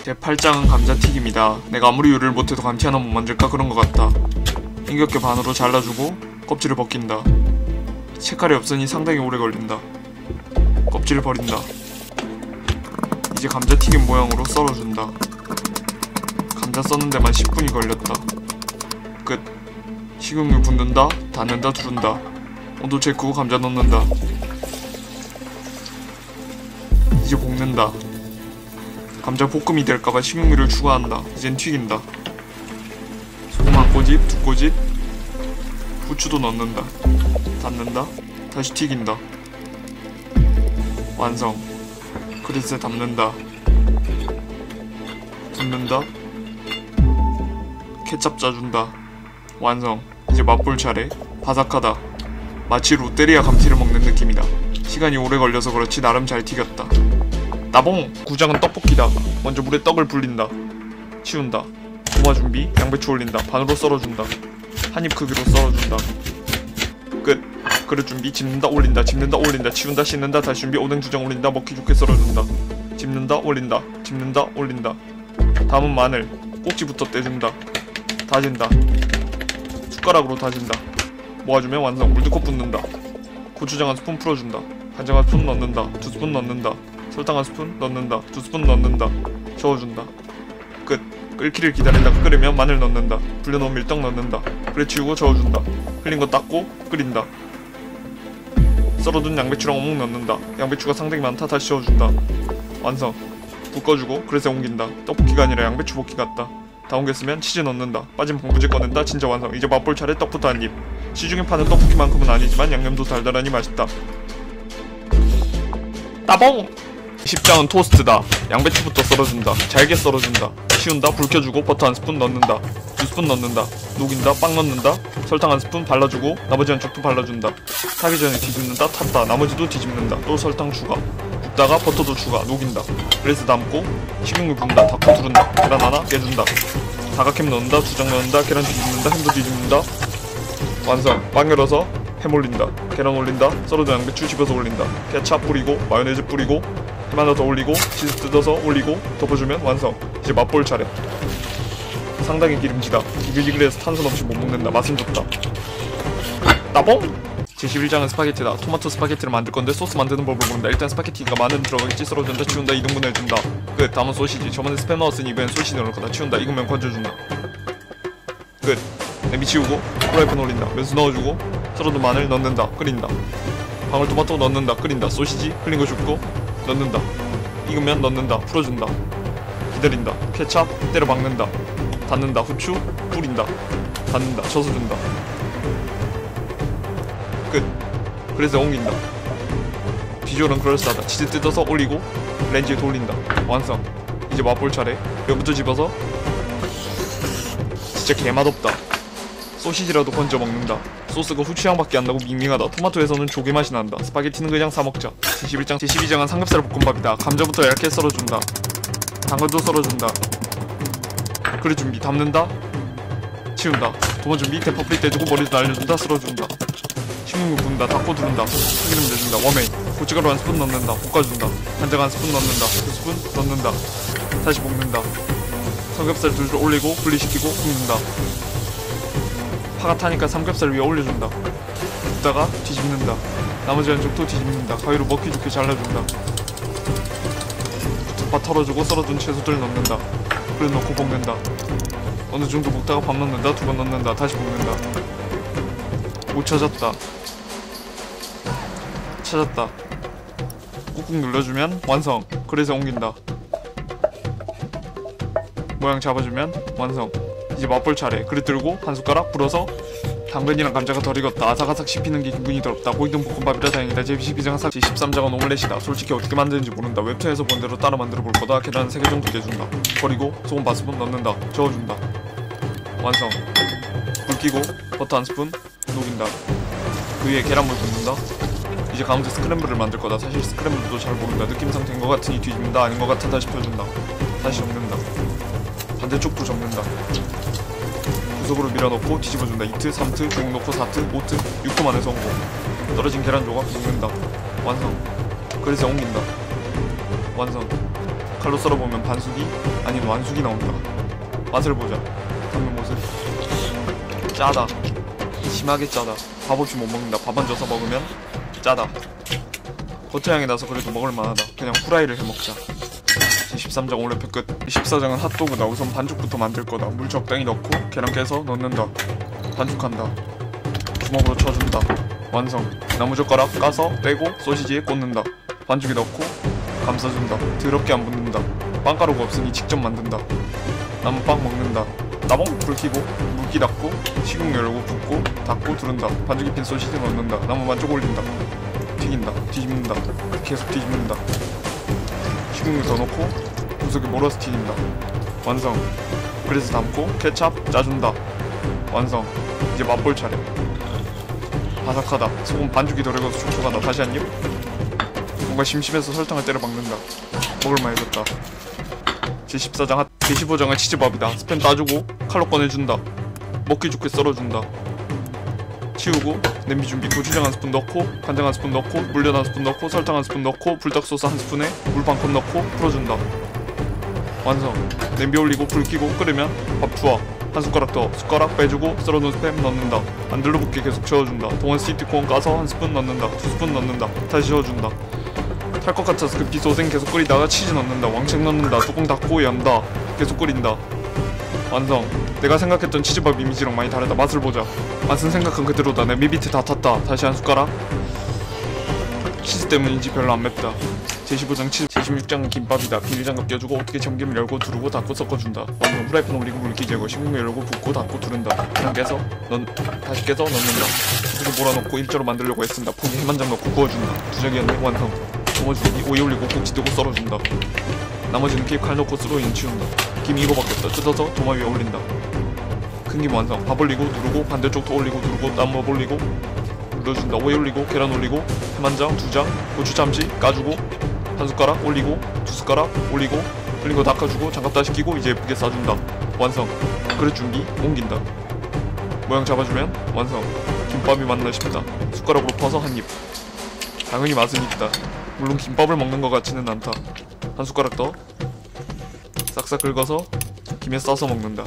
제8장은 감자튀김이다. 내가 아무리 요리를 못해도 감튀 하나 못 만들까 그런 것 같다. 힘겹게 반으로 잘라주고 껍질을 벗긴다. 채칼이 없으니 상당히 오래 걸린다. 껍질을 버린다. 이제 감자튀김 모양으로 썰어준다. 감자 써는 데만 10분이 걸렸다. 끝. 식용유 붓는다, 닫는다, 두른다. 온도 체크 후 감자 넣는다. 이제 볶는다. 감자 볶음이 될까봐 식용유를 추가한다. 이젠 튀긴다. 소금 한 꼬집, 두 꼬집. 후추도 넣는다. 닫는다. 다시 튀긴다. 완성. 그릇에 담는다. 붓는다. 케첩 짜준다. 완성. 이제 맛볼 차례. 바삭하다. 마치 롯데리아 감튀를 먹는 느낌이다. 시간이 오래 걸려서 그렇지 나름 잘 튀겼다. 나봉! 구장은 떡볶이다. 먼저 물에 떡을 불린다. 치운다. 도마 준비. 양배추 올린다. 반으로 썰어준다. 한입 크기로 썰어준다. 끝. 그릇 준비. 집는다 올린다. 집는다 올린다. 치운다 씻는다. 다시 준비. 오뎅 주장 올린다. 먹기 좋게 썰어준다. 집는다 올린다. 집는다 올린다. 다음은 마늘. 꼭지부터 떼준다. 다진다. 숟가락으로 다진다. 모아주면 완성. 물두컵 붓는다. 고추장 한 스푼 풀어준다. 간장 한 스푼 넣는다. 2스푼 넣는다. 설탕 한 스푼 넣는다. 2스푼 넣는다. 저어준다. 끝. 끓기를 기다린다. 끓으면 마늘 넣는다. 불려놓은 밀떡 넣는다. 그래 치우고 저어준다. 흘린 거 닦고 끓인다. 썰어둔 양배추랑 어묵 넣는다. 양배추가 상당히 많다. 다시 저어준다. 완성. 불 꺼주고 그릇에 옮긴다. 떡볶이가 아니라 양배추 볶기 같다. 다 옮겼으면 치즈 넣는다. 빠진 방부제 꺼낸다. 진짜 완성. 이제 맛볼 차례. 떡부터 한 입. 시중에 파는 떡볶이만큼은 아니지만 양념도 달달하니 맛있다. 따봉! 10장은 토스트다. 양배추부터 썰어준다. 잘게 썰어준다. 치운다. 불 켜주고 버터 한 스푼 넣는다. 2스푼 넣는다. 녹인다. 빵 넣는다. 설탕 한 스푼 발라주고 나머지 한쪽도 발라준다. 타기 전에 뒤집는다. 탔다. 나머지도 뒤집는다. 또 설탕 추가. 굽다가 버터도 추가. 녹인다. 그래서 담고 식용유 붓는다. 닫고 두른다. 계란 하나 깨준다. 사각햄 넣는다. 두장 넣는다. 계란 뒤집는다. 햄도 뒤집는다. 완성. 빵 열어서 햄 올린다. 계란 올린다. 썰어둔 양배추 집어서 올린다. 케찹 뿌리고 마요네즈 뿌리고 햄 하나 더 올리고 치즈 뜯어서 올리고 덮어주면 완성. 이제 맛볼 차례. 상당히 기름지다. 지글지글해서 탄산 없이 못 먹는다. 맛은 좋다. 따봉! 제11장은 스파게티다. 토마토 스파게티를 만들 건데 소스 만드는 법을 모른다. 일단 스파게티가 많은 들어가겠지. 썰어준다. 치운다. 2등분 해준다. 끝. 다음은 소시지. 저번에 스팸 넣었으니 이번엔 소시지 넣을 거다. 치운다. 익으면 건져준다. 끝. 냄비 치우고 프라이팬 올린다. 면수 넣어주고 썰어둔 마늘 넣는다. 끓인다. 방울토마토 넣는다. 끓인다. 소시지 흘린 거 줍고 넣는다. 익으면 넣는다. 풀어준다. 기다린다. 케찹 때려 박는다. 닫는다. 후추 뿌린다. 닫는다. 젖어준다. 끝. 그래서 옮긴다. 비주얼은 그럴싸하다. 치즈 뜯어서 올리고 렌즈에 돌린다. 완성. 이제 맛볼 차례. 면부터 집어서 진짜 개맛없다. 소시지라도 건져 먹는다. 소스가 후추향밖에 안 나고 밍밍하다. 토마토에서는 조개 맛이 난다. 스파게티는 그냥 사 먹자. 제11장 제12장은 삼겹살 볶음밥이다. 감자부터 얇게 썰어준다. 당근도 썰어준다. 그릇 준비. 담는다. 치운다. 도마 준비. 대파 뿌리 떼주고 머리도 날려준다. 쓸어준다. 식용유 붓는다. 닫고 두른다. 참기름 내준다. 워메인. 고춧가루 한 스푼 넣는다. 볶아준다. 간장 한 스푼 넣는다. 2스푼 넣는다. 다시 볶는다. 삼겹살 둘 올리고 분리시키고 굽는다. 파가 타니까 삼겹살 위에 올려준다. 굽다가 뒤집는다. 나머지 한쪽도 뒤집는다. 가위로 먹기 좋게 잘라준다. 붙은 파 털어주고 썰어둔 채소들 넣는다. 그릇 넣고 볶는다. 어느 정도 볶다가 밥 넣는다. 두 번 넣는다. 다시 볶는다. 못 찾았다. 찾았다. 꾹꾹 눌러주면 완성. 그래서 옮긴다. 모양 잡아주면 완성. 이제 맛볼 차례. 그릇 들고 한 숟가락 불어서 당근이랑 감자가 덜 익었다. 아삭아삭 씹히는 게 기분이 더럽다. 고기든 볶음밥이라 다행이다. 제12장 제13장은 오믈렛이다. 솔직히 어떻게 만드는지 모른다. 웹툰에서 본 대로 따라 만들어 볼 거다. 계란 3개 정도 깨준다. 버리고 소금 반 스푼 넣는다. 저어준다. 완성. 불 켜고 버터 한 스푼 녹인다. 그 위에 계란물 붓는다. 이제 가운데 스크램블을 만들 거다. 사실 스크램블도 잘 모른다. 느낌상 된 거 같으니 뒤집는다. 아닌 거 같아 다시 펴준다. 다시 접는다. 반대쪽도 접는다. 구석으로 밀어넣고 뒤집어준다. 2트, 3트, 중국 넣고 4트, 5트, 6트 만에 성공. 떨어진 계란 조각 녹는다. 완성. 그래서 옮긴다. 완성. 칼로 썰어보면 반숙이 아닌 완숙이 나온다. 맛을 보자. 담는 모습. 짜다. 심하게 짜다. 밥 없이 못 먹는다. 밥 얹어서 먹으면 짜다. 버터향이 나서 그래도 먹을만하다. 그냥 후라이를 해먹자. 제13장 올레표 끝. 14장은 핫도그다. 우선 반죽부터 만들 거다. 물 적당히 넣고 계란 깨서 넣는다. 반죽한다. 주먹으로 쳐준다. 완성. 나무젓가락 까서 빼고 소시지에 꽂는다. 반죽에 넣고 감싸준다. 더럽게 안 붙는다. 빵가루가 없으니 직접 만든다. 나무빵 먹는다. 나봉 불 켜고 물기 닫고 식용 열고 붓고 닫고 두른다. 반죽 입힌 소시지 넣는다. 나무 반쪽 올린다. 튀긴다. 뒤집는다. 계속 뒤집는다. 식용유 더 넣고 구석에 몰아서 튀긴다. 완성. 그래서 담고 케찹 짜준다. 완성. 이제 맛볼 차례. 바삭하다. 소금 반죽이 덜 익어서 촉촉하다. 다시 한 입. 뭔가 심심해서 설탕을 때려 박는다. 먹을만해졌다. 제14장 제15장은 치즈밥이다. 스팸 따주고 칼로 꺼내준다. 먹기 좋게 썰어준다. 치우고 냄비 준비. 고추장 한 스푼 넣고 간장 한 스푼 넣고 물엿 한 스푼 넣고 설탕 한 스푼 넣고 불닭소스 한 스푼에 물 반 컵 넣고 풀어준다. 완성. 냄비 올리고 불 켜고 끓으면 밥 투하. 한 숟가락 더. 숟가락 빼주고 썰어놓은 스팸 넣는다. 안 들러붙게 계속 저어준다. 동안 스위트콘 까서 한 스푼 넣는다. 2스푼 넣는다. 다시 저어준다. 탈 것 같아서 급히 소생 계속 끓이다가 치즈 넣는다. 왕창 넣는다. 뚜껑 닫고 연다. 계속 끓인다. 완성. 내가 생각했던 치즈밥 이미지랑 많이 다르다. 맛을 보자. 맛은 생각한 그대로다. 내 밑에 다 탔다. 다시 한 숟가락. 치즈 때문인지 별로 안 맵다. 제15장 치즈. 제16장은 김밥이다. 비닐장갑 껴주고 어떻게 참기름 열고 두르고 닫고 섞어준다. 완성. 후라이팬 올리고 물기 제거. 식용유 열고 붓고 닫고 두른다. 그냥 깨서 다시 깨서 넣는다. 그리고 몰아넣고 일자로 만들려고 애쓴다. 포기 해만장 넣고 구워준다. 두적이었네. 완성. 도마주기 오이 올리고 꼭지 뜨고 썰어준다. 나머지는 케이크 칼 넣고 스로인 치운다. 김 이거밖에 없다. 뜯어서 도마 위에 올린다. 큰 김 완성. 밥 올리고 누르고 반대쪽도 올리고 누르고 나무 올리고 눌러준다. 오이 올리고 계란 올리고 해만장 2장 고추 참치 까주고 한 숟가락 올리고 2숟가락 올리고 흘린 거 닦아주고 장갑 다시 끼고 이제 예쁘게 싸준다. 완성. 그릇 준비. 옮긴다. 모양 잡아주면 완성. 김밥이 맞나 싶다. 숟가락으로 퍼서 한 입. 당연히 맛은 있다. 물론 김밥을 먹는 것 같지는 않다. 한 숟가락 더. 싹싹 긁어서 김에 싸서 먹는다.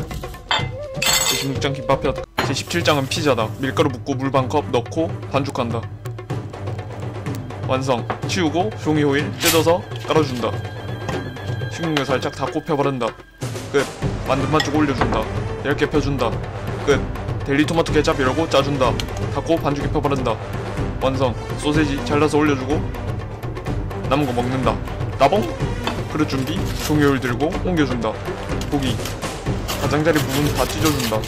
제16장 김밥이다. 제17장은 피자다. 밀가루 붓고 물 반 컵 넣고 반죽한다. 완성. 치우고 종이 호일 뜯어서 깔아준다. 식용유 살짝 닫고 펴바른다. 끝. 만든 반죽 올려준다. 얇게 펴준다. 끝. 델리 토마토 케찹 열고 짜준다. 닫고 반죽에 펴바른다. 완성. 소세지 잘라서 올려주고 남은 거 먹는다. 나봉. 그릇 준비. 종이 호일 들고 옮겨준다. 고기 가장자리 부분 다 찢어준다.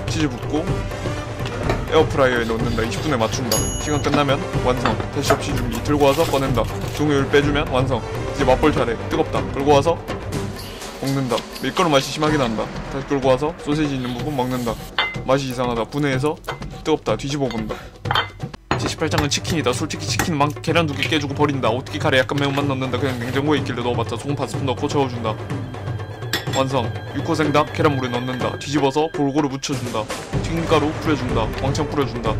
치즈 붓고 에어프라이어에 넣는다. 20분에 맞춘다. 시간 끝나면 완성. 다시 접시 준비. 들고 와서 꺼낸다. 종이를 빼주면 완성. 이제 맛볼 차례. 뜨겁다. 끌고 와서 먹는다. 밀가루 맛이 심하게 난다. 다시 끌고 와서 소세지 있는 부분 먹는다. 맛이 이상하다. 분해해서 뜨겁다. 뒤집어 본다. 제18장은 치킨이다. 솔직히 치킨은 계란 2개 깨주고 버린다. 어떻게 카레 약간 매운맛 넣는다. 그냥 냉장고에 있길래 넣어봤자. 소금 반 스푼 넣고 저어준다. 완성. 6호 생닭 계란물에 넣는다. 뒤집어서 골고루 묻혀준다. 튀김가루 뿌려준다. 왕창 뿌려준다.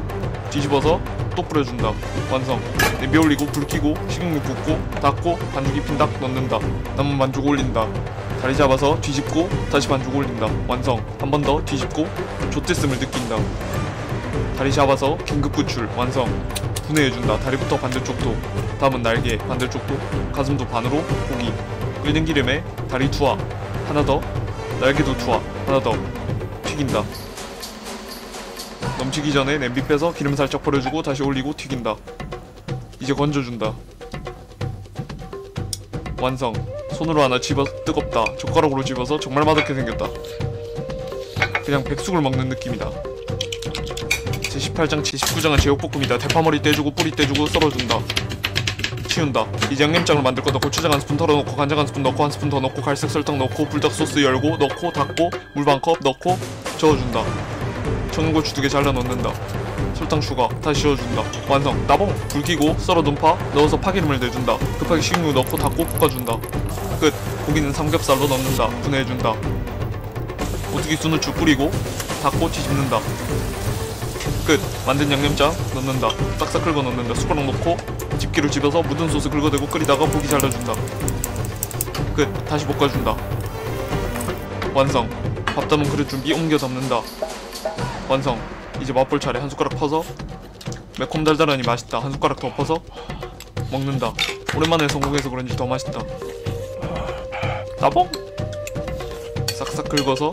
뒤집어서 또 뿌려준다. 완성. 냄비 올리고 불 켜고 식용유 붓고 닫고 반죽 입힌 닭 넣는다. 남은 반죽 올린다. 다리 잡아서 뒤집고 다시 반죽 올린다. 완성. 한 번 더 뒤집고 좆됐음을 느낀다. 다리 잡아서 긴급 구출 완성. 분해해준다. 다리부터 반대쪽도, 다음은 날개 반대쪽도, 가슴도 반으로 고기. 끓는 기름에 다리 투하 하나 더, 날개도 투하 하나 더. 튀긴다. 넘치기 전에 냄비 빼서 기름 살짝 버려주고 다시 올리고 튀긴다. 이제 건져준다. 완성. 손으로 하나 집어. 뜨겁다. 젓가락으로 집어서 정말 맛없게 생겼다. 그냥 백숙을 먹는 느낌이다. 제18장 제19장은 제육볶음이다. 대파머리 떼주고 뿌리 떼주고 썰어준다. 치운다. 이제 양념장을 만들 거다. 고추장 한 스푼 털어놓고 간장 한 스푼 넣고 한 스푼 더 넣고 갈색 설탕 넣고 불닭 소스 열고 넣고 닫고 물 반 컵 넣고 저어준다. 청양고추 2개 잘라 넣는다. 설탕 추가. 다시 저어준다. 완성. 따봉. 불 켜고 썰어둔 파 넣어서 파기름을 내준다. 급하게 식용유 넣고 닫고 볶아준다. 끝. 고기는 삼겹살로 넣는다. 분해해준다. 오뚜기 순후추 뿌리고 닫고 뒤집는다. 끝. 만든 양념장 넣는다. 싹싹 긁어 넣는다. 숟가락 넣고 집게로 집어서 묻은 소스 긁어대고 끓이다가 고기 잘라준다. 끝. 다시 볶아준다. 완성. 밥 담은 그릇 준비. 옮겨 담는다. 완성. 이제 맛볼 차례. 한 숟가락 퍼서 매콤 달달하니 맛있다. 한 숟가락 더 퍼서 먹는다. 오랜만에 성공해서 그런지 더 맛있다. 따봉. 싹싹 긁어서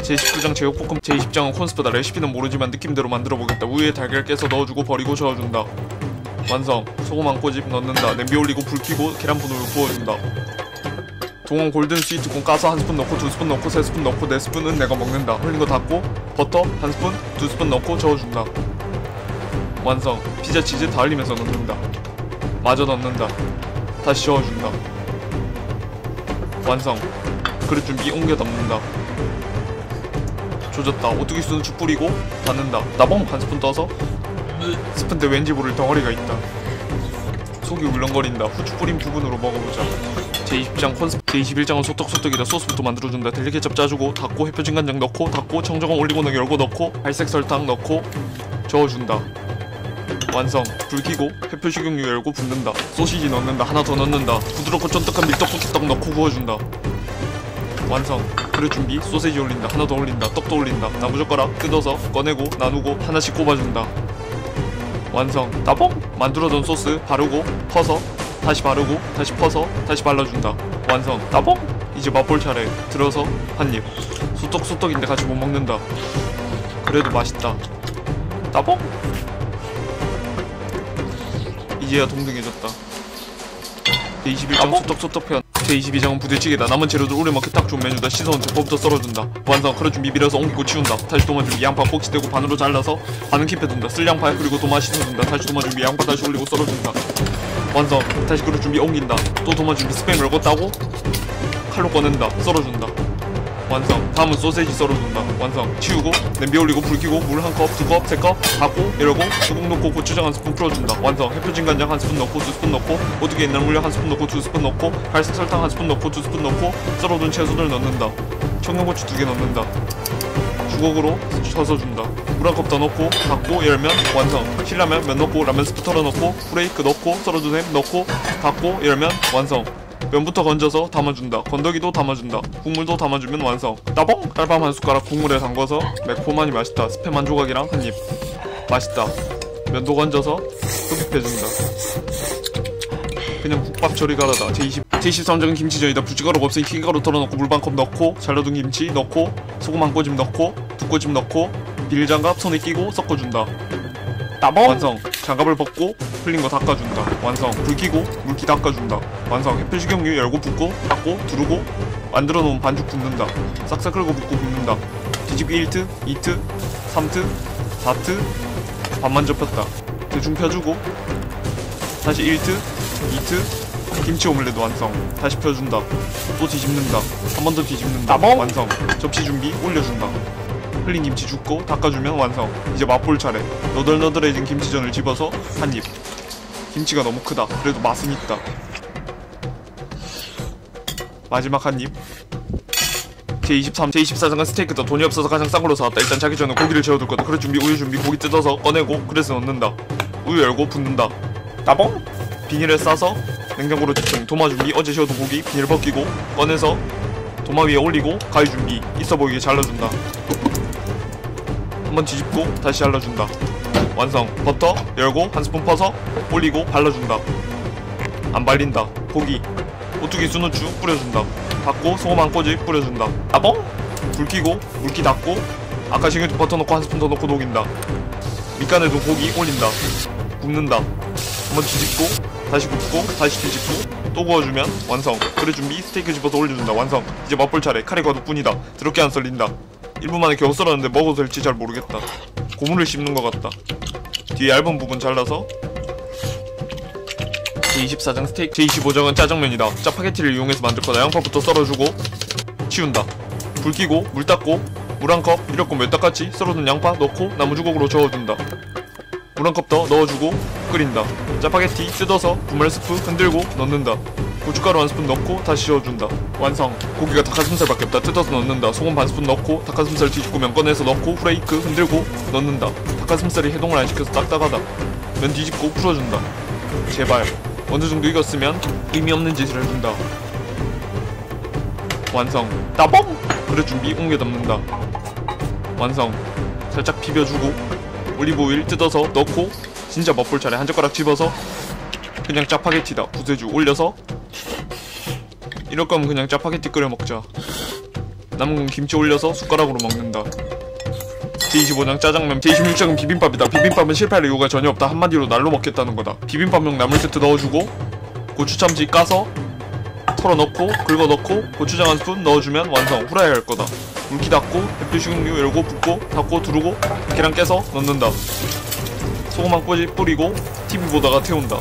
제19장 제육볶음. 제20장은 콘스프다. 레시피는 모르지만 느낌대로 만들어보겠다. 우유에 달걀 깨서 넣어주고 버리고 저어준다. 완성. 소금 한 꼬집 넣는다. 냄비 올리고 불 켜고 계란분으로 부어준다. 동원 골든 스위트콘 까서 한 스푼 넣고 2스푼 넣고 3스푼 넣고 4스푼은 내가 먹는다. 흘린 거 닫고 버터 한 스푼 2스푼 넣고 저어준다. 완성. 피자 치즈 다 흘리면서 넣는다. 마저 넣는다. 다시 저어준다. 완성. 그릇 준비. 옮겨 담는다. 조졌다. 오뚜기 순후추 뿌리고 닫는다. 나봉 한 스푼 떠서 스푼대 왠지 모를 덩어리가 있다. 속이 울렁거린다. 후추 뿌린 부분으로 먹어보자. 제20장 콘스프. 제21장은 소떡소떡이다. 소스부터 만들어준다. 델리 케첩 짜주고 닫고 해표진 간장 넣고 닫고 청정원 올리고는 열고 넣고 갈색 설탕 넣고 저어준다. 완성. 불 켜고 해표 식용유 열고 붓는다. 소시지 넣는다. 하나 더 넣는다. 부드럽고 쫀득한 밀떡볶이 떡 넣고 구워준다. 완성. 그릇 준비. 소세지 올린다. 하나 더 올린다. 떡도 올린다. 나무젓가락 뜯어서 꺼내고 나누고 하나씩 꼽아준다. 완성. 따봉. 만들어둔 소스 바르고 퍼서 다시 바르고 다시 퍼서 다시 발라준다. 완성. 따봉. 이제 맛볼 차례. 들어서 한입. 소떡소떡인데 같이 못 먹는다. 그래도 맛있다. 따봉. 이제야 동등해졌다. 제21장 소떡소떡 편. 제22장은 부대찌개다. 남은 재료들 오래 먹기 딱 좋은 메뉴다. 씻어온 대포부터 썰어준다. 완성. 그릇 준비. 밀어서 옮기고 치운다. 다시 도마 준비. 양파 꼭지 대고 반으로 잘라서 반은 킵해둔다. 쓸양파 그리고 도마 씻어준다. 다시 도마 준비. 양파 다시 올리고 썰어준다. 완성. 다시 그릇 준비. 옮긴다. 또 도마 준비. 스팸 열고 따고 칼로 꺼낸다. 썰어준다. 완성. 다음은 소세지 썰어준다. 완성. 치우고 냄비 올리고 불 켜고 물 한 컵, 2컵, 3컵 닫고 이러고 소금 넣고 고추장 한 스푼 풀어준다. 완성. 해표진 간장 한 스푼 넣고 2스푼 넣고 오뚜기 옛날 물엿 한 스푼 넣고 2스푼 넣고 갈색 설탕 한 스푼 넣고 2스푼 넣고 썰어둔 채소들 넣는다. 청양고추 2개 넣는다. 주걱으로 쳐서 준다. 물 한 컵 더 넣고 닫고 열면 완성. 신라면 면 넣고 라면 스프 털어 넣고 후레이크 넣고 썰어둔 햄 넣고 닫고 열면 완성. 면부터 건져서 담아준다. 건더기도 담아준다. 국물도 담아주면 완성. 따봉! 딸밤 한 숟가락 국물에 담궈서 매콤하니 맛있다. 스팸 한 조각이랑 한입. 맛있다. 면도 건져서 흡입해준다. 그냥 국밥 처리 가라다. 제23장은 김치전이다. 부찌가루가 없으니 튀김가루 털어넣고 물 반 컵 넣고 잘라둔 김치 넣고 소금 한 꼬집 넣고 두 꼬집 넣고 비닐장갑 손에 끼고 섞어준다. 따봉! 완성. 장갑을 벗고 흘린 거 닦아준다. 완성. 불 켜고 물기 닦아준다. 완성. 햇볕 식용유 열고 붓고 닦고 두르고 만들어 놓은 반죽 붓는다. 싹싹 긁어 붓고 붓는다. 뒤집기 1트, 2트, 3트, 4트. 반만 접혔다. 대충 펴주고 다시 1트, 2트. 김치 오믈렛 완성. 다시 펴준다. 또 뒤집는다. 한 번 더 뒤집는다. 완성. 접시 준비 올려준다. 흘린 김치 줍고 닦아주면 완성. 이제 맛볼 차례. 너덜너덜해진 김치전을 집어서 한입. 김치가 너무 크다. 그래도 맛은 있다. 마지막 한입. 제24장은 스테이크다. 돈이 없어서 가장 싼 걸로 사왔다. 일단 자기 전에 고기를 재워둘 거다. 그릇 준비. 우유 준비. 고기 뜯어서 꺼내고 그릇에 넣는다. 우유 열고 붓는다. 따봉! 비닐에 싸서 냉장고로 집중. 도마 준비. 어제 재워둔 고기 비닐 벗기고 꺼내서 도마 위에 올리고 가위 준비. 있어 보이게 잘라준다. 한번 뒤집고 다시 잘라준다. 완성. 버터 열고 한 스푼 퍼서 올리고 발라준다. 안 발린다. 고기 오뚜기 순후추 뿌려준다. 닫고 소금 한 꼬집 뿌려준다. 아봉! 불 켜고 물기 닫고 아까 식용유 버터 넣고 한 스푼 더 넣고 녹인다. 밑간에도 고기 올린다. 굽는다. 한번 뒤집고 다시 굽고 다시 뒤집고 또 구워주면 완성. 그래 준비. 스테이크 집어서 올려준다. 완성. 이제 맛볼 차례. 카레 거듭뿐이다. 더럽게 안 썰린다. 1분 만에 겨우 썰었는데 먹어도 될지 잘 모르겠다. 고무를 씹는 것 같다. 뒤에 얇은 부분 잘라서. 제24장 스테이크. 제25장은 짜장면이다. 짜파게티를 이용해서 만들 거다. 양파부터 썰어주고 치운다. 불 켜고 물 닦고 물 한 컵 이렇게 몇 닭같이 썰어둔 양파 넣고 나무주걱으로 저어준다. 물 한 컵 더 넣어주고 끓인다. 짜파게티 뜯어서 분말 스프 흔들고 넣는다. 고춧가루 한 스푼 넣고 다시 저어준다. 완성. 고기가 닭가슴살밖에 없다. 뜯어서 넣는다. 소금 반 스푼 넣고 닭가슴살 뒤집고 면 꺼내서 넣고 후레이크 흔들고 넣는다. 닭가슴살이 해동을 안 시켜서 딱딱하다. 면 뒤집고 풀어준다. 제발. 어느 정도 익었으면 의미 없는 짓을 해준다. 완성. 따봉! 그릇 준비. 옮겨 담는다. 완성. 살짝 비벼주고 올리브 오일 뜯어서 넣고 진짜 맛볼 차례. 한 젓가락 집어서 그냥 짜파게티다. 부세주 올려서 이럴 거면 그냥 짜파게티 끓여 먹자. 남은 건 김치 올려서 숟가락으로 먹는다. 제25장 짜장면. 제26장은 비빔밥이다. 비빔밥은 실패할 이유가 전혀 없다. 한마디로 날로 먹겠다는 거다. 비빔밥용 나물 세트 넣어주고 고추참치 까서 털어 넣고 긁어 넣고 고추장 한 스푼 넣어주면 완성. 후라이 할 거다. 물기 닫고 대표 식용유 열고 붓고 닫고 두르고 계란 깨서 넣는다. 소금 한 꼬집 뿌리고 TV 보다가 태운다.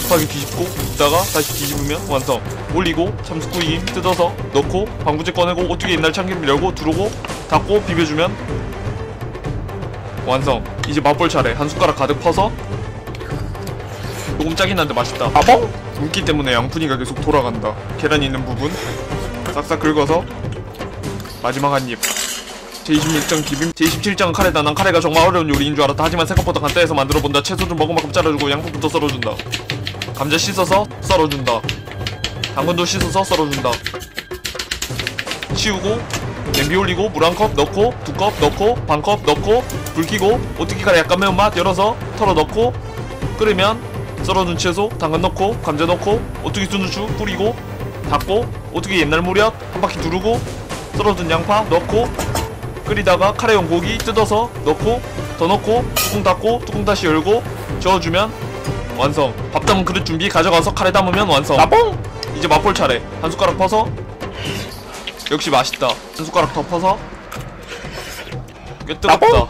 급하게 뒤집고 굽다가 다시 뒤집으면 완성. 올리고 참숯구이김 뜯어서 넣고 방부제 꺼내고 오뚜기 옛날 참기름 열고 두르고 닫고 비벼주면 완성. 이제 맛볼 차례. 한 숟가락 가득 퍼서 조금 짜긴 한데 맛있다. 아봉! 물기 때문에 양푼이가 계속 돌아간다. 계란이 있는 부분 싹싹 긁어서 마지막 한 입. 제26장 비빔. 제27장은 카레다. 난 카레가 정말 어려운 요리인 줄 알았다. 하지만 생각보다 간단해서 만들어본다. 채소 좀 먹을 만큼 잘라주고 양파부터 썰어준다. 감자 씻어서 썰어준다. 당근도 씻어서 썰어준다. 치우고 냄비 올리고 물 한 컵 넣고 두 컵 넣고 반 컵 넣고 불 켜고 오뚜기 카레 약간 매운맛 열어서 털어 넣고 끓으면 썰어둔 채소 당근 넣고 감자 넣고 오뚜기 순후추 뿌리고 닫고 오뚜기 옛날 무렵 한 바퀴 두르고 썰어둔 양파 넣고 끓이다가 카레용 고기 뜯어서 넣고 더 넣고 뚜껑 닫고 뚜껑 다시 열고 저어주면 완성. 밥 담은 그릇 준비. 가져가서 카레 담으면 완성. 나봉! 이제 맛볼 차례. 한 숟가락 퍼서 역시 맛있다. 한 숟가락 더 퍼서 꽤 뜨겁다.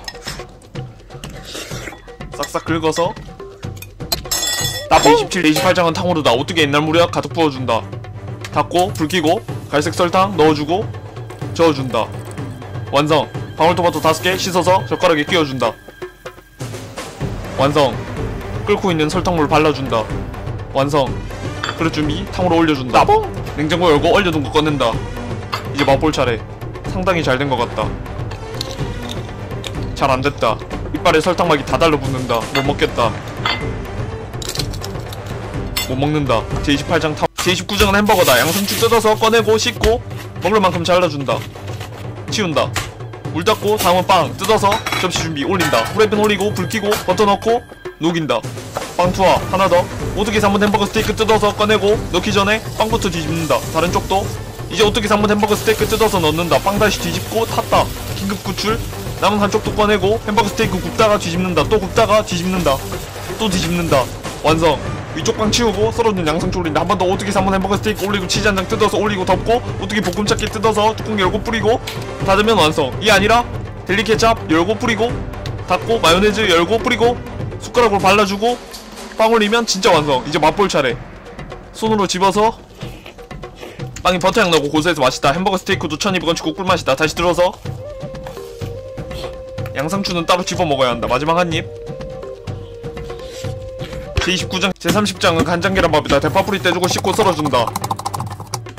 싹싹 긁어서 제27, 제28장은 탕후루다. 오뚜기 옛날 무렵 가득 부어준다. 닫고 불 켜고 갈색 설탕 넣어주고 저어준다. 완성. 방울토마토 5개 씻어서 젓가락에 끼워준다. 완성. 끓고 있는 설탕물 발라준다. 완성. 그릇 준비. 탕으로 올려준다. 나봉! 냉장고 열고 얼려둔 거 꺼낸다. 이제 맛볼 차례. 상당히 잘 된 것 같다. 잘 안됐다. 이빨에 설탕막이 다 달라붙는다. 못 먹겠다. 못 먹는다. 제28장 제29장은 햄버거다. 양상추 뜯어서 꺼내고 씻고 먹을 만큼 잘라준다. 치운다. 물 닦고 다음은 빵 뜯어서 접시 준비. 올린다. 후라이팬 올리고 불 켜고 버터 넣고 녹인다. 빵 투하 하나 더. 오뚜기 3분 햄버거 스테이크 뜯어서 꺼내고 넣기 전에 빵부터 뒤집는다. 다른 쪽도 이제 오뚜기 3분 햄버거 스테이크 뜯어서 넣는다. 빵 다시 뒤집고 탔다. 긴급 구출. 남은 한쪽도 꺼내고 햄버거 스테이크 굽다가 뒤집는다. 또 굽다가 뒤집는다. 또 뒤집는다. 완성. 위쪽 빵 치우고 썰어둔 양상추 올린다. 한 번 더 오뚜기 3분 햄버거 스테이크 올리고 치즈 한 장 뜯어서 올리고 덮고 오뚜기 볶음차게 뜯어서 뚜껑 열고 뿌리고 닫으면 완성. 이게 아니라 델리 케찹 열고 뿌리고 닫고 마요네즈 열고 뿌리고 숟가락으로 발라주고 빵 올리면 진짜 완성. 이제 맛볼 차례. 손으로 집어서 빵이 버터향 나고 고소해서 맛있다. 햄버거 스테이크도 1200원 치고 꿀맛이다. 다시 들어서 양상추는 따로 집어 먹어야 한다. 마지막 한 입. 제29장 제30장은 간장계란밥이다. 대파 뿌리 떼주고 씻고 썰어준다.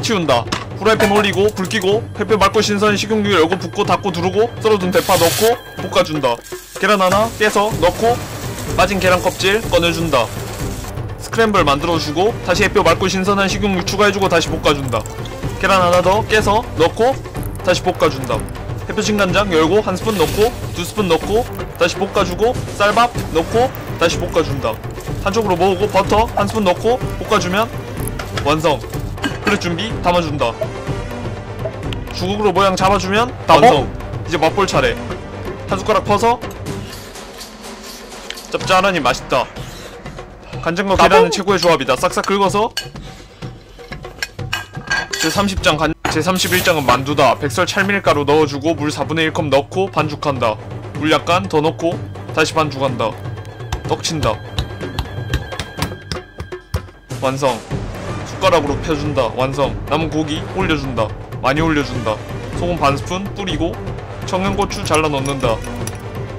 치운다. 후라이팬 올리고 불 켜고 페페 맑고 신선한 식용유 열고 붓고 닫고 두르고 썰어둔 대파 넣고 볶아준다. 계란 하나 깨서 넣고 빠진 계란 껍질 꺼내준다. 스크램블 만들어주고 다시 햇볕 맑고 신선한 식용유 추가해주고 다시 볶아준다. 계란 하나 더 깨서 넣고 다시 볶아준다. 햇볕진 간장 열고 한 스푼 넣고 두 스푼 넣고 다시 볶아주고 쌀밥 넣고 다시 볶아준다. 한쪽으로 모으고 버터 한 스푼 넣고 볶아주면 완성. 그릇 준비 담아준다. 주걱으로 모양 잡아주면 완성. 이제 맛볼 차례. 한 숟가락 퍼서 짭짤하니 맛있다. 간장과 계란은 최고의 조합이다. 싹싹 긁어서 제31장은 만두다. 백설 찰밀가루 넣어주고 물 4분의 1컵 넣고 반죽한다. 물 약간 더 넣고 다시 반죽한다. 떡친다. 완성. 숟가락으로 펴준다. 완성. 남은 고기 올려준다. 많이 올려준다. 소금 반 스푼 뿌리고 청양고추 잘라 넣는다.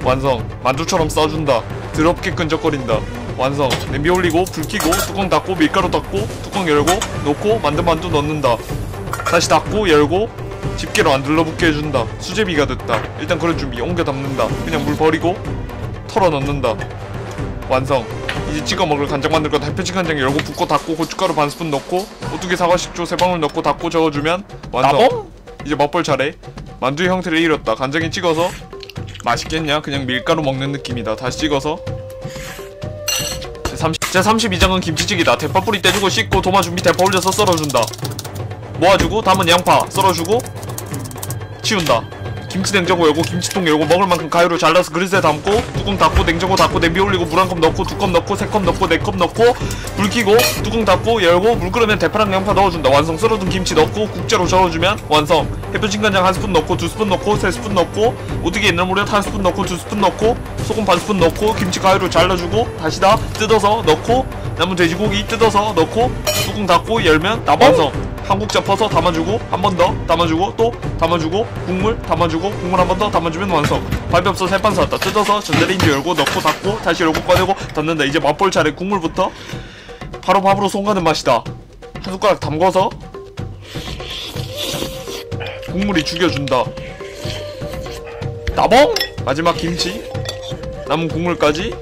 완성. 만두처럼 써준다. 더럽게 끈적거린다. 완성. 냄비 올리고 불 켜고 뚜껑 닫고 밀가루 닦고 뚜껑 열고 놓고 만든 만두 넣는다. 다시 닫고 열고 집게로 안 들러붙게 해준다. 수제비가 됐다. 일단 그릇 준비. 옮겨 담는다. 그냥 물 버리고 털어 넣는다. 완성. 이제 찍어 먹을 간장 만들 거다. 햇볕진 간장 열고 붓고 닫고 고춧가루 반 스푼 넣고 오뚜기 사과 식초 3방울 넣고 닫고 저어주면 완성. 이제 맛볼 차례. 만두의 형태를 잃었다. 간장에 찍어서 맛있겠냐? 그냥 밀가루 먹는 느낌이다. 다시 찍어서 제32장은 김치찌개다. 대파 뿌리 떼주고 씻고 도마 준비 대파 올려서 썰어준다. 모아주고 담은 양파 썰어주고 치운다. 김치 냉장고 열고 김치통 열고 먹을 만큼 가위로 잘라서 그릇에 담고 뚜껑 닫고 냉장고 닫고 냄비 올리고 물 1컵 넣고 2컵 넣고 3컵 넣고 4컵 넣고 불 켜고 뚜껑 닫고 열고 물 끓으면 대파랑 양파 넣어준다. 완성. 썰어둔 김치 넣고 국자로 저어주면 완성. 햇볕진 간장 1스푼 넣고 2스푼 넣고 3스푼 넣고 오뚜기 옛날 무릇 1스푼 넣고 2스푼 넣고 소금 반 스푼 넣고 김치 가위로 잘라주고 다시 다 뜯어서 넣고 남은 돼지고기 뜯어서 넣고 뚜껑 닫고 열면 다 완성. 한국자 퍼서 담아주고 한 번 더 담아주고 또 담아주고 국물 담아주고 국물 한 번 더 담아주면 완성. 밥이없어 햇반 사왔다. 뜯어서 전자레인지 열고 넣고 닫고 다시 열고 꺼내고 닫는다. 이제 맛볼 차례. 국물부터 바로 밥으로 솜가는 맛이다. 한 숟가락 담궈서 국물이 죽여준다. 따봉! 마지막 김치 남은 국물까지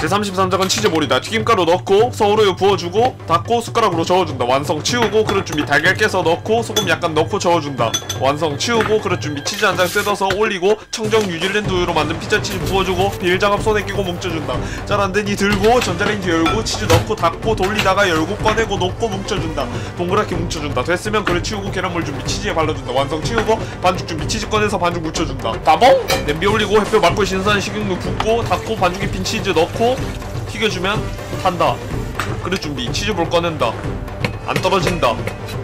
제33장은 치즈볼이다. 튀김가루 넣고 서울우유 부어주고 닫고 숟가락으로 저어준다. 완성. 치우고 그릇 준비. 달걀 깨서 넣고 소금 약간 넣고 저어준다. 완성. 치우고 그릇 준비. 치즈 한 장 뜯어서 올리고 청정 뉴질랜드 우유로 만든 피자 치즈 부어주고 비닐장갑 손에 끼고 뭉쳐준다. 잘 안되니 들고 전자레인지 열고 치즈 넣고 닫고 돌리다가 열고 꺼내고 넣고 뭉쳐준다. 동그랗게 뭉쳐준다. 됐으면 그릇 치우고 계란물 준비. 치즈에 발라준다. 완성. 치우고 반죽 준비. 치즈 꺼내서 반죽 묻혀준다. 따봉! 냄비 올리고 햇볕 맞고 신선한 식용유 붓고 닫고 반죽에 핀 치즈 넣고 튀겨주면 탄다. 그릇 준비. 치즈볼 꺼낸다. 안 떨어진다.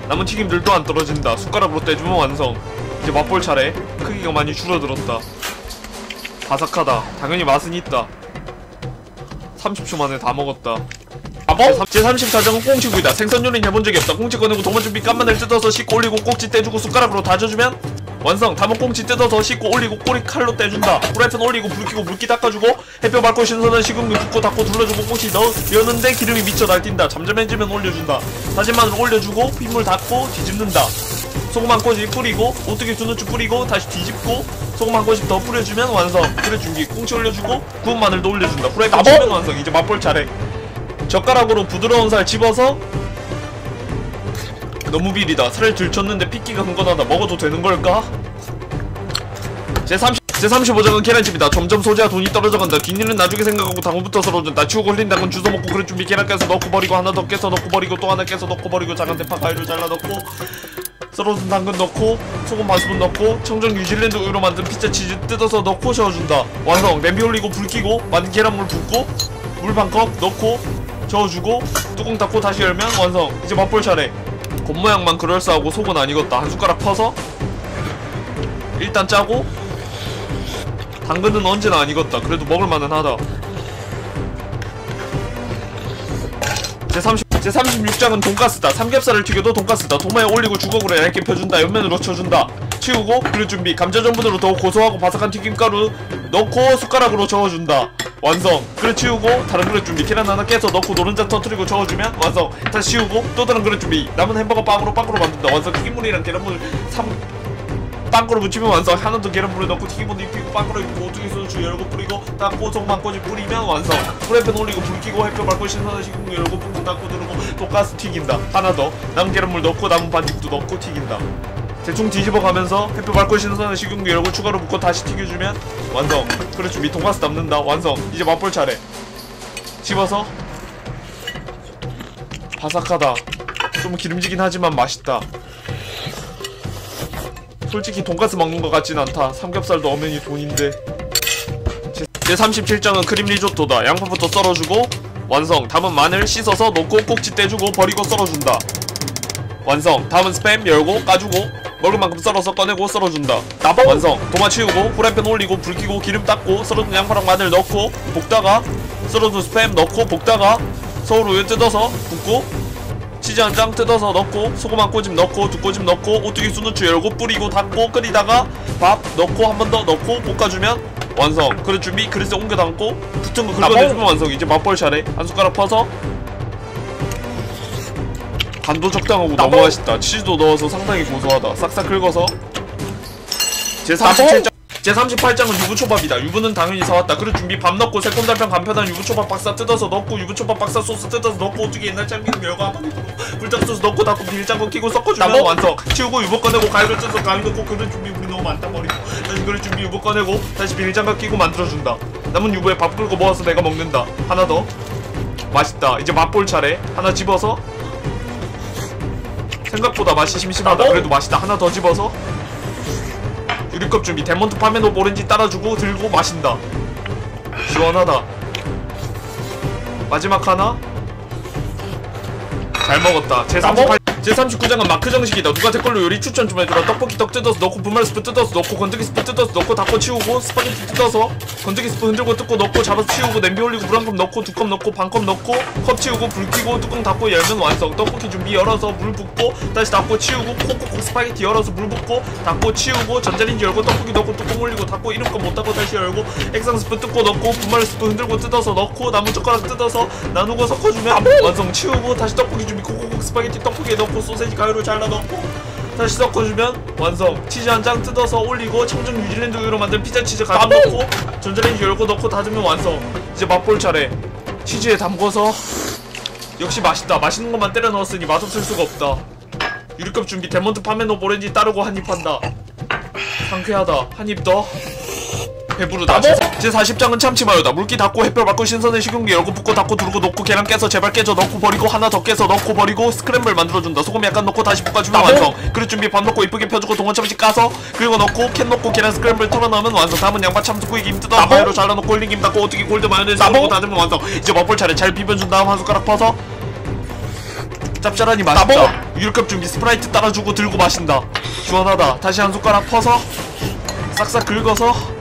남은 튀김들도 안 떨어진다. 숟가락으로 떼주면 완성. 이제 맛볼 차례. 크기가 많이 줄어들었다. 바삭하다. 당연히 맛은 있다. 30초 만에 다 먹었다. 제34장은 꽁치구이다. 생선 요리는 해본 적이 없다. 꽁치 꺼내고 도마 준비. 깐마늘 뜯어서 씻고 올리고 꼭지 떼주고 숟가락으로 다져주면 완성. 담은 꽁치 뜯어서 씻고 올리고 꼬리 칼로 떼준다. 프라이팬 올리고 불 켜고 물기 닦아주고 햇볕 맑고 신선한 식용유 붓고 닫고 둘러주고 꽁치 넣었는데 기름이 미쳐 날뛴다. 잠잠해지면 올려준다. 다진 마늘 올려주고 핏물 닫고 뒤집는다. 소금 한 꼬집 뿌리고 오뚜기 두 눈치 뿌리고 다시 뒤집고 소금 한 꼬집 더 뿌려주면 완성. 그래 준비. 꽁치 올려주고 구운 마늘도 올려준다. 프라이팬 치면 완성. 이제 맛볼 차례. 젓가락으로 부드러운 살 집어서 너무 비리다. 살을 들쳤는데 핏기가 흥건하다. 먹어도 되는 걸까? 제35장은 계란찜이다. 점점 소재와 돈이 떨어져간다. 뒷일은 나중에 생각하고 당근부터 썰어준다. 치우고 흘린 당근 주워 먹고 그릇 준비. 계란 깨서 넣고 버리고 하나 더 깨서 넣고 버리고 또 하나 깨서 넣고 버리고 작은 대파 가위로 잘라 넣고 썰어둔 당근 넣고 소금 반 스푼 넣고 청정 뉴질랜드 우유로 만든 피자 치즈 뜯어서 넣고 저어준다. 완성. 냄비 올리고 불 켜고 만든 계란물 붓고 물 반 컵 넣고 저어주고 뚜껑 닫고 다시 열면 완성. 이제 맛볼 차례. 겉모양만 그럴싸하고 속은 안 익었다. 한 숟가락 퍼서 일단 짜고 당근은 언제나 안 익었다. 그래도 먹을만은 하다. 제36장은 돈가스다. 삼겹살을 튀겨도 돈가스다. 도마에 올리고 주걱으로 얇게 펴준다. 옆면으로 쳐준다. 치우고 그릇 준비. 감자 전분으로 더 고소하고 바삭한 튀김가루 넣고 숟가락으로 저어준다. 완성. 그릇 치우고 다른 그릇 준비. 계란 하나 깨서 넣고 노른자 터트리고 저어주면 완성. 다시 치우고 또 다른 그릇 준비. 남은 햄버거 빵으로 만든다. 완성. 튀김물이랑 계란물 빵으로 묻히면 완성. 하나 더 계란물에 넣고 튀김옷 입히고 빵으로 입히고 오뚜기 소주 열고 뿌리고 닦고 소금 한 꼬집 뿌리면 완성. 프라이팬 올리고 불 켜고 햇볕 맑고 신선한 식용유 열고 붕붕 닫고 누르고 돈가스 튀긴다. 하나 더. 남은 계란물 넣고 남은 반죽도 넣고 튀긴다. 대충 뒤집어 가면서 햇볕 밟고 신선한 식용유 열고 추가로 붓고 다시 튀겨주면 완성. 그래 준비. 돈가스 남는다. 완성. 이제 맛볼 차례. 집어서 바삭하다. 좀 기름지긴 하지만 맛있다. 솔직히 돈가스 먹는 것 같진 않다. 삼겹살도 엄연히 돈인데. 제 37장은 크림 리조또다. 양파부터 썰어주고 완성. 다음은 마늘 씻어서 넣고 꼭지 떼주고 버리고 썰어준다. 완성. 다음은 스팸 열고 까주고 먹을 만큼 썰어서 꺼내고 썰어준다. 나봉! 완성. 도마 치우고 후라이팬 올리고 불 켜고 기름 닦고 썰어둔 양파랑 마늘 넣고 볶다가 썰어둔 스팸 넣고 볶다가 서울우유 뜯어서 붓고 치즈 한 장 뜯어서 넣고 소금 한 꼬집 넣고 두 꼬집 넣고 오뚜기 순우추 열고 뿌리고 닫고 끓이다가 밥 넣고 한 번 더 넣고 볶아주면 완성. 그릇 준비. 그릇에 옮겨 담고 붙은 거 긁어내주면 완성. 이제 맛볼 차례. 한 숟가락 퍼서 간도 적당하고 너무 맛있다. 치즈도 넣어서 상당히 고소하다. 싹싹 긁어서 제38장은 유부초밥이다. 유부는 당연히 사왔다. 그릇 준비. 밥 넣고 새콤달콤 간편한 유부초밥 박사 뜯어서 넣고 유부초밥 박사 소스 뜯어서 넣고 오뚜기 옛날 참기름 열고 한 바퀴 두고 불닭소스 넣고 닫고 비닐장갑 끼고 섞어주면 완성. 치우고 유부 꺼내고 가위로 뜯어서 가위 넣고 그릇 준비. 물이 너무 많다 버리고 다시 그릇 준비. 유부 꺼내고 다시 비닐장갑 끼고 만들어준다. 남은 유부에 밥 끓고 모아서 내가 먹는다. 하나 더. 맛있다. 이제 맛볼 차례. 하나 집어서 생각보다 맛이 심심하다. 그래도 맛있다. 하나 더 집어서 유리컵 준비. 데몬트 파메노 오렌지 따라주고 들고 마신다. 시원하다. 마지막 하나. 잘 먹었다. 제39장은 마크 정식이다. 누가 댓글로 요리 추천 좀 해주라. 떡볶이 떡 뜯어서 넣고 분말 스프 뜯어서 넣고 건더기 스프 뜯어서 넣고 닫고 치우고 스파게티 뜯어서 건더기 스프 흔들고 뜯고 넣고 잡아서 치우고 냄비 올리고 물 한 컵 넣고 두 컵 넣고 반 컵 넣고 컵 치우고 불 켜고 뚜껑 닫고 열면 완성. 떡볶이 준비. 열어서 물 붓고 다시 닫고 치우고 콕콕콕 스파게티 열어서 물 붓고 닫고 치우고 전자레인지 열고 떡볶이 넣고 뚜껑 올리고 닫고 이름껏 못 닫고 다시 열고 액상 스프 뜯고 넣고 분말 스프 흔들고 뜯어서 넣고 나무 젓가락 뜯어서 나누고 섞어주면 완성. 치우고 다시 떡볶이 준비. 콕콕콕 스파게티 떡볶이에 넣고 소세지 가위로 잘라 넣고 다시 섞어주면 완성. 치즈 한 장 뜯어서 올리고 청정 뉴질랜드 우유로 만든 피자 치즈 가득 넣고 전자레인지 열고 넣고 닫으면 완성. 이제 맛볼 차례. 치즈에 담궈서 역시 맛있다. 맛있는 것만 때려 넣었으니 맛없을 수가 없다. 유리컵 준비. 데몬트 파메노 오렌지 따르고 한입 한다. 상쾌하다. 한입 더. 배부르다. 제40장은 참치마요다. 물기 닫고 햇볕 받고 신선한 식용유 열고 붓고 닫고 두르고 넣고 계란 깨서 제발 깨져 넣고 버리고 하나 더 깨서 넣고 버리고 스크램블 만들어준다. 소금 약간 넣고 다시 볶아주면 완성. 그릇 준비. 밥 넣고 이쁘게 펴주고 동원참치 까서 그리고 넣고 캔 넣고 계란 스크램블 털어 넣으면 완성. 다음은 양파 참수구이 김 뜯어 가위로 잘라놓고 올린 닫고 오뚜기 골드 마요네즈 넣고 닫으면 완성. 이제 맛볼 차례. 잘 비벼준 다음 한 숟가락 퍼서 짭짤하니 맛있다. 유리컵 준비. 스프라이트 따라주고 들고 마신다. 시원하다. 다시 한 숟가락 퍼서 싹싹 긁어서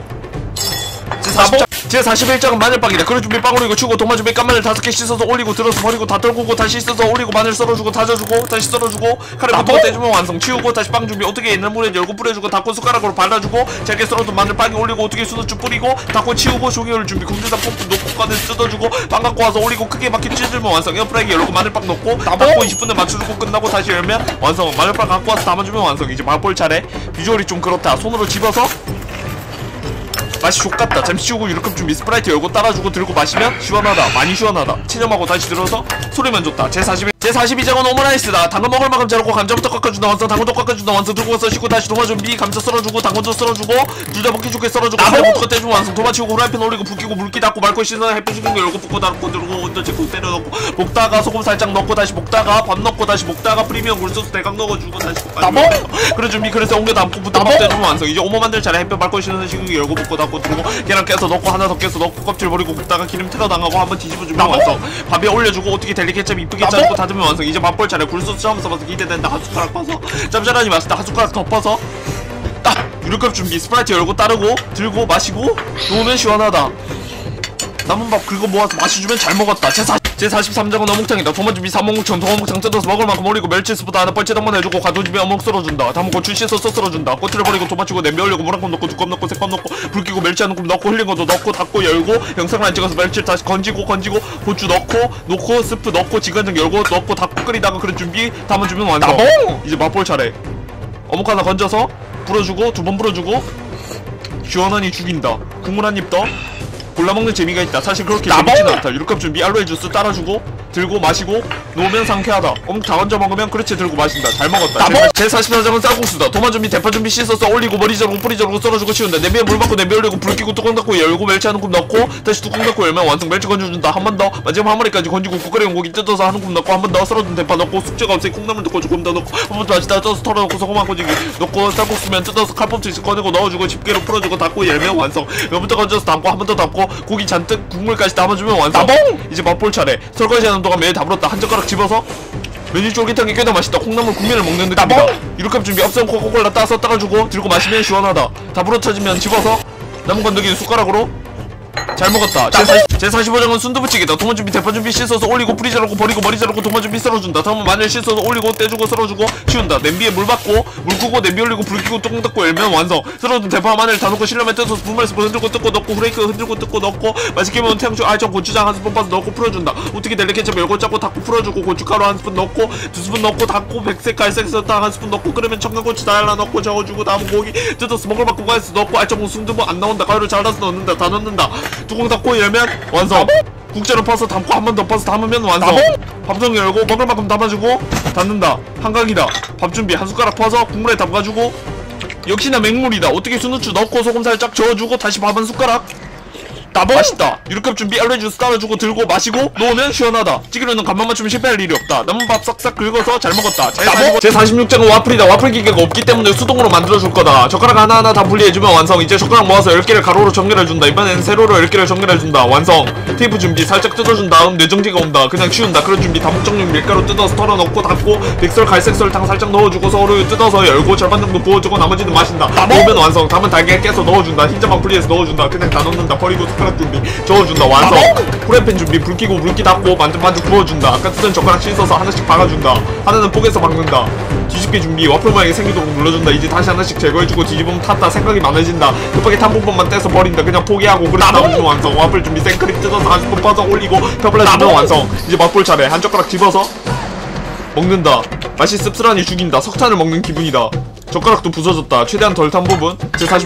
제41장은 마늘빵이다. 그릇 준비. 빵 올리고 치우고 도마 준비. 깐마늘 5개 씻어서 올리고 들어서 버리고 다 떨구고 다시 씻어서 올리고 마늘 썰어주고 다져주고 다시 썰어주고 카레 부터 떼주면 완성. 치우고 다시 빵 준비. 어떻게 옛날 물에 열고 뿌려주고 닫고 숟가락으로 발라주고 잘게 썰어둔 마늘 빵에 올리고 어떻게 수누추 뿌리고 닫고 치우고 조개를 준비. 국물에다 볶고 넣고 꺼내서 뜯어주고 빵 갖고 와서 올리고 크게 막힌 찢으면 완성. 에어프라이기 열고 마늘빵 넣고 닫고 20분에 맞춰주고 끝나고 다시 열면 완성. 마늘빵 갖고 와서 담아주면 완성. 이제 맛볼 차례. 비주얼이 좀 그렇다. 손으로 집어서 맛이 족같다. 잠시 치우고 유리컵 준비. 스프라이트 열고 따라주고 들고 마시면 시원하다. 많이 시원하다. 체념하고 다시 들어서 소리만 좋다. 제42장은 오므라이스다. 당근 먹을 만큼 자르고 감자부터 깎아준다. 완성. 당근도 깎아준다. 완성. 들고 와서 씻고 다시 도마 준비. 감자 썰어주고 당근도 썰어주고 둘 다 먹기 좋게 썰어주고 카레부터 떼주고 완성. 도마 치우고 후라이팬 올리고 불 켜고 물기 닫고 맑고 씻어서 햇빛 식은 거 열고 붓고 닫고 들고 온도 체크 때려 넣고 볶다가 소금 살짝 넣고 다시 볶다가 밥 넣고 다시 볶다가 프리미엄 굴소스 대강 넣어주고 다시 볶아주고 그래 준비. 그래서 옮겨 담고 부터밥 떼주면 완성. 이제 오모 만들 차례. 햇볕 맑고 씻어서 식은 거 열고 붓고 닫고 들고 계란 깨서 넣고 하나 더 깨서 넣고 껍질 버리고 굽다가 기름 틀어 당하고 한번 뒤집어주면 완성. 밥에 올려주고 어떻게 델리 케첩 이쁘게 짜고 닫으면 완성. 이제 맛볼 차례. 굴소스 처음 써봐서 기대된다. 한 숟가락 퍼서 짭짤하니 맛있다. 한 숟가락 더 퍼서 딱 유리컵 준비. 스프라이트 열고 따르고 들고 마시고 놓으면 시원하다. 남은 밥 긁어 모아서 마셔주면 잘 먹었다. 제43장은 어묵탕이다. 도마 준비. 삼어묵청 동어묵탕 뜯어서 먹을 만큼 올리고 멸치 스프 하나 뻘짓 한번 해주고 가두 준비. 어묵 썰어준다. 다음은 고추 씻어서 썰어준다. 꼬치를 버리고 도마 치고 냄비 올리고 물 한 컵 넣고 두 컵 넣고 세 컵 넣고 불 켜고 멸치 한 컵 넣고 흘린 것도 넣고 닫고 열고 영상을 안 찍어서 멸치 다시 건지고 고추 넣고 스프 넣고 지간장 열고 넣고 닫고 끓이다가 그릇 준비. 담아주면 완성. 이제 맛볼 차례. 어묵 하나 건져서 불어주고 두 번 불어주고 시원하니 죽인다. 국물 한 입 더. 골라먹는 재미가 있다. 사실 그렇게 재밌지는 않다. 유리컵 준비. 알로에 주스 따라주고 들고 마시고 놓으면 상쾌하다. 다 얹어 먹으면 그렇지 들고 마신다. 잘 먹었다. 제44장은 쌀국수다. 도마 준비 대파 준비 씻어서 올리고 머리 자르고 뿌리 자르고 썰어주고 치운다. 냄비에 물 받고 냄비 올리고 불 켜고 뚜껑 닫고 열고 멸치 한 움큼 넣고 다시 뚜껑 닫고 열면 완성. 멸치 건져준다. 한 번 더 마지막 한 마리까지 건지고 국끓여온 고기 뜯어서 한 움큼 넣고 한 번 더 썰어준 대파 넣고 숙제가 없으니 콩나물 넣고 조금 더 넣고 한 번 더 다시 뜯어서 털어놓고 소금한 꼬지기 넣고 쌀국수면 뜯어서 칼법지 꺼내고 넣어주고 집게로 풀어주고 닫고 열면 완성. 면부터 건져서 담고 한 번 더 담고 고기 잔뜩 국물까지 담아주면 완성. 이제 맛볼 차례. 설거지하는 동안 매일 다 불었다. 한 젓가락 집어서 왠지 쫄깃한 게 꽤나 맛있다. 콩나물 국면을 먹는 느낌이다. 이렇게 준비 없으면 코카콜라 따서 따라주고 들고 마시면 시원하다. 다 불어쳐지면 집어서 남은 건더기 숟가락으로 잘 먹었다. 제45장은 순두부찌개다. 도마 준비 대파 준비 씻어서 올리고 뿌리 자르고 버리고 머리 자르고 도마 준비 썰어준다. 다음은 마늘 씻어서 올리고 떼주고 썰어주고 치운다. 냄비에 물 받고 물 끄고 냄비 올리고 불 켜고 뚜껑 닫고 열면 완성. 썰어둔 대파 마늘 다 넣고 실려면 뜯어서 불만 스푼 흔들고 뜯고 넣고 후레이크 흔들고 뜯고 넣고 맛있게 먹은 태양초 알청 고추장 한 스푼 빠서 넣고 풀어준다. 어떻게 델리 케첩 열고 짜고 닫고 풀어주고 고춧가루 한 스푼 넣고 두 스푼 넣고 닫고 백색 갈색 설탕 한 스푼 넣고 끓으면 청양고추 다 잘라 넣고 저어주고 다음 고기 뜯어서 먹을 만큼 가서 넣고 알청 순두부 안 나온다. 가루를 잘라서 넣는다. 다 넣는다. 뚜껑 닫고 열면 완성. 국자로 퍼서 담고 한 번 더 퍼서 담으면 완성. 밥통 열고 먹을 만큼 담아주고 닫는다. 한강이다. 밥 준비 한 숟가락 퍼서 국물에 담가주고 역시나 맹물이다. 어떻게 순후추 넣고 소금 살짝 저어주고 다시 밥 한 숟가락 맛있다. 유럽컵 준비 알로에 주스 따라주고 들고 마시고 놓으면 시원하다. 찌개로는 간만 맞추면 실패할 일이 없다. 남은 밥 싹싹 긁어서 잘 먹었다. 제46장은 와플이다. 와플 기계가 없기 때문에 수동으로 만들어줄 거다. 젓가락 하나하나 다 분리해주면 완성. 이제 젓가락 모아서 10개를 가로로 정렬해준다. 이번에는 세로로 10개를 정렬해준다. 완성. 테이프 준비 살짝 뜯어준 다음 뇌정지가 온다. 그냥 치운다. 그런 준비 다목적용 밀가루 뜯어서 털어넣고 닫고 백설 갈색 설탕 살짝 넣어주고 서우유 뜯어서 열고 절반 정도 부어주고 나머지는 마신다. 놓으면 완성. 담은 달걀 깨서 넣어준다. 흰자만 분리해서 넣어준다. 그냥 다 넣는다. 버리고 숟가락 준비 저어준다. 완성. 프라이팬 준비 불 켜고 물기 닫고 반죽 부어준다. 아까 쓰던 젓가락 씻어서 하나씩 박아준다. 하나는 포개서 박는다. 뒤집기 준비 와플 모양이 생기도록 눌러준다. 이제 다시 하나씩 제거해주고 뒤집으면 탔다. 생각이 많아진다. 급하게 탄 부분만 떼서 버린다. 그냥 포기하고 그래서 나머지는 완성. 와플 준비 생크림 뜯어서 한 스푼 퍼서 올리고 펴발라주면 완성. 이제 맛볼 차례. 한 젓가락 집어서 먹는다. 맛이 씁쓸하니 죽인다. 석탄을 먹는 기분이다. 젓가락도 부서졌다. 최대한 덜 탄 부분.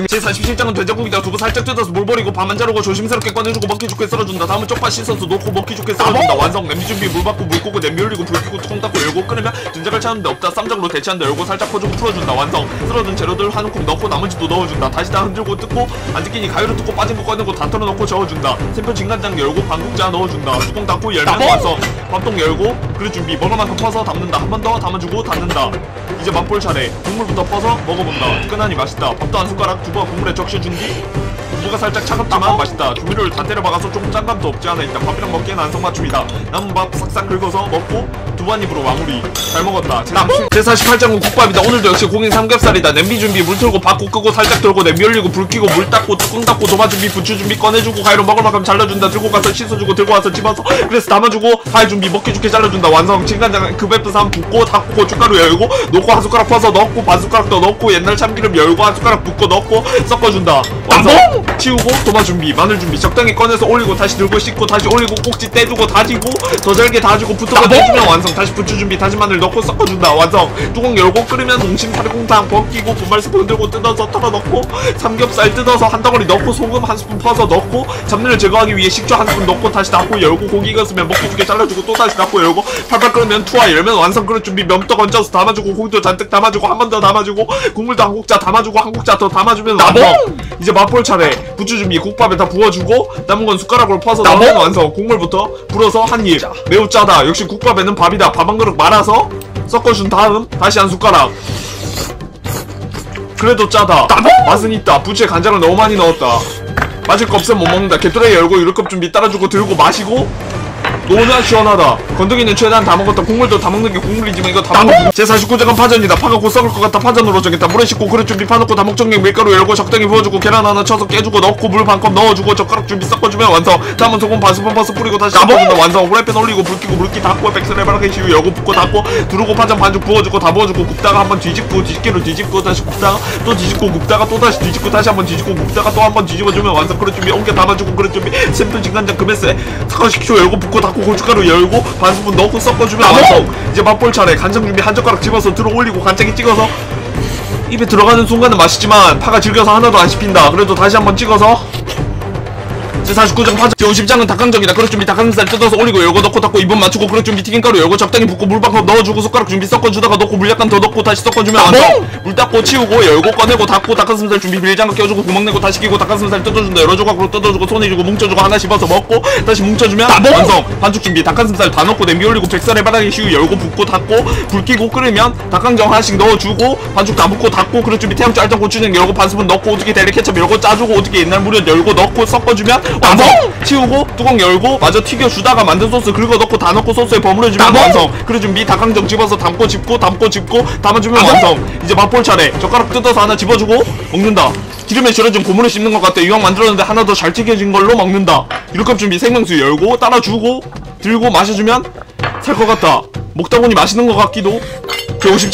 제47장은 된장국이다. 두부 살짝 뜯어서 물 버리고 반만 자르고 조심스럽게 꺼내주고 먹기 좋게 썰어준다. 다음은 쪽파 씻어서 놓고 먹기 좋게 썰어준다. 완성. 냄비 준비 물 받고 물 끄고 냄비 올리고 불 켜고 뚜껑 닫고 열고 끓으면 된장을 찾는데 없다. 쌈장으로 대체한다. 열고 살짝 퍼주고 풀어준다. 완성. 썰어둔 재료들 한 움큼 넣고 나머지도 넣어준다. 다시 다 흔들고 뜯고 안 뜯기니 가위로 뜯고 빠진 거 꺼내고 다 털어놓고 저어준다. 샘표 진간장 열고 반국자 넣어준다. 뚜껑 닫고 열면 완성. 밥통 열고 그릇 준비 먹을 만큼 퍼서 담는다. 한 번 더 담아주고 닫는다. 이제 맛볼 차례. 국물부터 퍼서 먹어본다. 뜨끈하니 맛있다. 밥도 한 숟가락 두부와 국물에 적셔준 뒤 두부가 살짝 차갑지만 맛있다. 조미료를 다 때려 박아서 조금 짠감도 없지 않아 있다. 밥이랑 먹기엔 안성맞춤이다. 남은 밥 싹싹 긁어서 먹고 두 반 입으로 마무리. 잘 먹었다. 제48장은 국밥이다. 오늘도 역시 고기 삼겹살이다. 냄비 준비 물 틀고 밥국 끄고 살짝 돌고 냄비 올리고 불 켜고 물 닦고 뚜껑 닫고 도마 준비 부추 준비 꺼내주고 가위로 먹을 만큼 잘라준다. 들고 가서 씻어주고 들고 와서 집어서 그래서 담아주고 파이 준비 먹기 좋게 잘라준다. 완성. 진간장 급에프삼 붓고 닫고 고춧가루 열고 놓고 한 숟가락 퍼서 넣고 반 숟가락 더 넣고 옛날 참기름 열고 한 숟가락 붓고 넣고 섞어준다. 완성. 치우고 도마 준비 마늘 준비 적당히 꺼내서 올리고 다시 들고 씻고 다시 올리고 꼭지 떼주고 다지고 더 잘게 다지고 부뚜가 떼주면 완성. 다시 부추 준비 다진 마늘 넣고 섞어준다. 완성. 뚜껑 열고 끓으면 농심 파리곰탕 벗기고 분말 스푼 들고 뜯어서 털어넣고 삼겹살 뜯어서 한 덩어리 넣고 소금 한 스푼 퍼서 넣고 잡내를 제거하기 위해 식초 한 스푼 넣고 다시 닫고 열고 고기 익었으면 먹기 좋게 잘라주고 또 다시 닫고 열고 팔팔 끓으면 투하 열면 완성. 그릇 준비 면부터 건져서 담아주고 고기도 잔뜩 담아주고 한 번 더 담아주고 국물도 한 국자 담아주고 한 국자 더 담아주면 완성. 이제 맛볼 차례. 부추 준비 국밥에 다 부어주고 남은 건 숟가락으로 퍼서 넣으면 완성. 국물부터 불어서 한 입. 매우 짜다. 역시 국밥에는 밥이다. 밥 한 그릇 말아서 섞어준 다음 다시 한 숟가락. 그래도 짜다. 맛은 있다. 부추에 간장을 너무 많이 넣었다. 마실 거 없으면 못 먹는다. 개뚜레이 열고 유럽컵 준비 따라주고 들고 마시고 노나 시원하다. 건더기는 최대한 다 먹었다. 국물도 다 먹는 게 국물이지만 이거 다 먹고. 제49장은 파전이다. 파가 곧 썩을 것 같다. 파전으로 정했다. 물에 씻고 그릇 준비 파놓고 다목적용 밀가루 열고 적당히 부어주고 계란 하나 쳐서 깨주고 넣고 물 반 컵 넣어주고 젓가락 준비 섞어주면 완성. 다음은 소금 반 스푼 퍼서 뿌리고 다시 섞어준다. 완성. 후라이팬 올리고 불 켜고 물기 닫고 백설에 바라게 시우 열고 붓고 닫고 두르고 파전 반죽 부어주고 다 부어주고 굽다가 한번 뒤집고 뒤집기로 뒤집고 다시 굽다가 또 뒤집고 굽다가 또 다시 뒤집고 다시 한번 뒤집고 굽다가 또 한번 뒤집어주면 완성. 그릇 준비 옮겨 담아주고 그릇 준비 샘표 진간장 금에세 스카시키쇼 열고 붓고 닫고 고춧가루 열고 반 스푼 넣고 섞어주면 완성. 이제 맛볼 차례. 간장 준비 한 젓가락 집어서 들어 올리고 간장에 찍어서 입에 들어가는 순간은 맛있지만 파가 질겨서 하나도 안 씹힌다. 그래도 다시 한번 찍어서 제49장 파전 제50장은 닭강정이다. 그릇 준비 닭가슴살 뜯어서 올리고 열고 넣고 닫고 2분 맞추고 그릇 준비 튀김가루 열고 적당히 붓고 물방울 넣어주고 숟가락 준비 섞어주다가 넣고 물 약간 더 넣고 다시 섞어주면 완성. 물 닦고 치우고 열고 꺼내고 닫고 닭가슴살 준비 비닐장갑 껴주고 구멍 내고 다시 끼고 닭가슴살 뜯어준다. 여러 조각으로 뜯어주고 손에 주고 뭉쳐주고 하나 씹어서 먹고 다시 뭉쳐주면 완성. 반죽 준비 닭가슴살 다 넣고 냄비 올리고 백설에 바닥에 씌우 열고 붓고 닫고 불 켜고 끓으면 닭강정 하나씩 넣어주고 반죽 다 붓고 닫고 그릇 준비 태양주 알짱 고추장 열고 반 스푼 넣고 오뚜기 대리 케첩 열고 짜주고 오뚜기 옛날 무렵 열고 넣고 섞어주면 완성. 치우고 뚜껑 열고 마저 튀겨주다가 만든 소스 긁어 넣고 다 넣고 소스에 버무려주면 완성. 그릇 준비 닭강정 집어서 담고 집고 담고 집고 담아주면 완성. 이제 맛볼 차례. 젓가락 뜯어서 하나 집어주고 먹는다. 기름에 절여진 고무를 씹는 것 같아. 이왕 만들었는데 하나 더 잘 튀겨진 걸로 먹는다. 1컵 준비 생명수 열고 따라주고 들고 마셔주면 살 것 같다. 먹다 보니 맛있는 것 같기도. 제50장